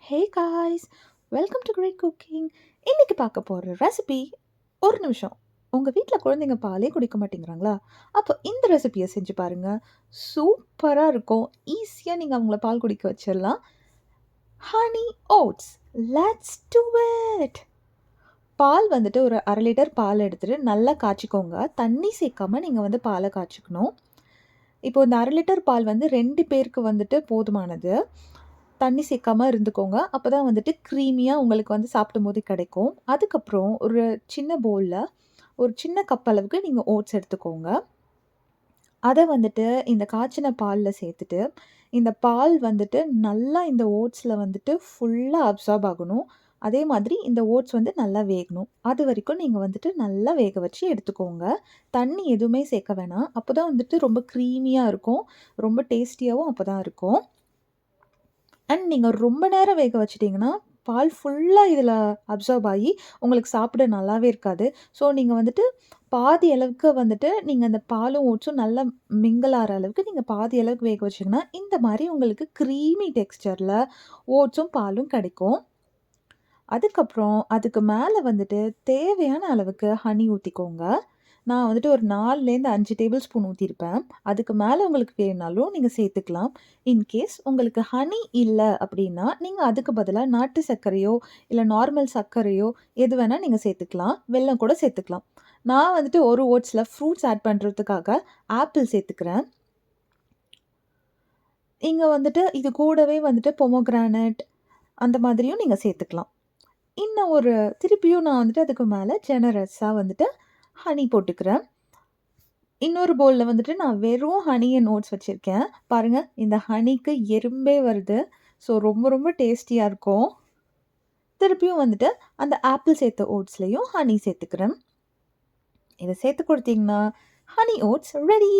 Hey guys, welcome to great cooking. இன்னைக்கு பார்க்க போகிற ரெசிபி ஒரு நிமிஷம். உங்கள் வீட்டில் குழந்தைங்க பாலே குடிக்க மாட்டேங்கிறாங்களா? அப்போ இந்த ரெசிபியை செஞ்சு பாருங்கள். சூப்பராக இருக்கும். ஈஸியாக நீங்கள் அவங்கள பால் குடிக்க வச்சிடலாம். Honey oats, let's do it. பால் வந்துட்டு ஒரு 1/2 லிட்டர் பால் எடுத்துகிட்டு நல்லா காய்ச்சிக்கோங்க. தண்ணி சேர்க்காம நீங்கள் வந்து பாலை காய்ச்சிக்கணும். இப்போ இந்த 1/2 லிட்டர் பால் வந்து 2 பேருக்கு வந்துட்டு போதுமானது. தண்ணி சேர்க்காம இருந்துக்கோங்க. அப்பதான் வந்துட்டு க்ரீமியா உங்களுக்கு வந்து சாப்பிடும்போது கிடைக்கும். அதுக்கப்புறம் ஒரு சின்ன பவுல்ல ஒரு சின்ன கப் அளவுக்கு நீங்க ஓட்ஸ் எடுத்துக்கோங்க. அத வந்துட்டு இந்த காய்ச்சின பால்ல சேர்த்துட்டு, இந்த பால் வந்துட்டு நல்லா இந்த ஓட்ஸ்ல வந்துட்டு ஃபுல்லா அப்சார்ப் ஆகணும். அதே மாதிரி இந்த ஓட்ஸ் வந்து நல்லா வேகணும். அதுவரைக்கும் நீங்க வந்துட்டு நல்லா வேக வச்சு எடுத்துக்கோங்க. தண்ணி எதுவுமே சேர்க்க வேணாம். அப்பதான் வந்துட்டு ரொம்ப க்ரீமியா இருக்கும். ரொம்ப டேஸ்டியாவும் அப்பதான் இருக்கும். அண்ட் நீங்க ரொம்ப நேரம் வேக வச்சுட்டீங்கன்னா, பால் ஃபுல்லா இதில அப்சார்ப் ஆகி உங்களுக்கு சாப்பிட நல்லாவே இருக்காது. ஸோ நீங்க வந்துட்டு பாதி அளவுக்கு வந்துட்டு நீங்க அந்த பாலும், ஓட்ஸும் நல்லா மிங்கிள் ஆற அளவுக்கு நீங்க பாதி அளவுக்கு வேக வச்சீங்கன்னா, இந்த மாரி உங்களுக்கு க்ரீமி டெக்ஸ்சர்ல ஓட்ஸும், பாலும் கிடைக்கும். அதுக்கப்புறம் அதுக்கு மேல வந்துட்டு தேவையான அளவுக்கு ஹனி ஊத்திக்கோங்க. நான் வந்துட்டு ஒரு 4லேருந்து 5 டேபிள் ஸ்பூன் ஊத்தியிருப்பேன். அதுக்கு மேல உங்களுக்கு வேணுனாலும் நீங்க சேர்த்துக்கலாம். இன்கேஸ் உங்களுக்கு ஹனி இல்ல அப்டின்னா, நீங்க அதுக்கு பதிலா நாட்டு சர்க்கரையோ, இல்ல நார்மல் சர்க்கரையோ எது வேணா நீங்க சேர்த்துக்கலாம். வெல்லம் கூட சேர்த்துக்கலாம். நான் வந்துட்டு ஒரு ஓட்ஸ்ல ஃப்ரூட்ஸ் ஆட் பண்றதுக்காக ஆப்பிள் சேர்த்துக்கிறேன். இங்க வந்துட்டு இது கூடவே வந்துட்டு பொமோகிரானட் அந்த மாதிரியும் நீங்க சேர்த்துக்கலாம். இன்னும் ஒரு திருப்பியும் நான் வந்துட்டு அதுக்கு மேல ஜெனரஸா வந்துட்டு ஹனி போட்டுக்கிறேன். இன்னொரு பவுல்ல வந்துட்டு நான் வெறும் ஹனி அண்ட் ஓட்ஸ் வச்சிருக்கேன். பாருங்க, இந்த ஹனிக்கு எறும்பே வருது. ஸோ ரொம்ப ரொம்ப டேஸ்டியா இருக்கும். திருப்பியும் வந்துட்டு அந்த ஆப்பிள் சேர்த்த ஓட்ஸ்லயும் ஹனி சேர்த்துக்கிறேன். இத சேர்த்து குடுத்தீங்கன்னா, ஹனி ஓட்ஸ் ரெடி.